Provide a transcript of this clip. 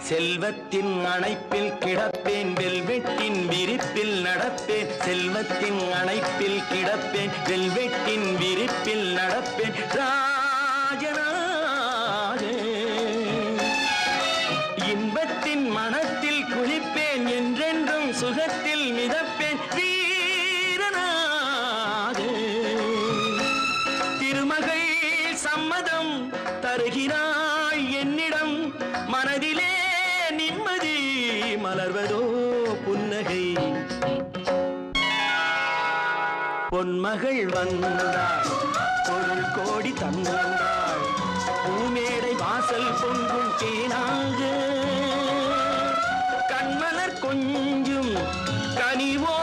செல்வத்தின் அணைப்பில் கிடப்பேன் வெல்வெட்டின் விரிப்பில் நடப்பேன் செல்வத்தின் அணைப்பில் கிடப்பேன் வெல்வெட்டின் விரிப்பில் நடப்பேன் ராஜனாக இன்பத்தின் மனத்தில் குளிப்பேன் என்றென்றும் சுகத்தில் மிதப்பேன் வீரனாக திருமகள் சம்மதம் தருகிறாய் என்னிடம் மனதிலே நிம்மதி மலர்வதோ புன்னகை பொன்மகள் வந்தாள் பொருள் கோடி தந்தாள் பூமேடை வாசல் பொங்கும் தேனாக கண்மலர் கொஞ்சும் கனிவோ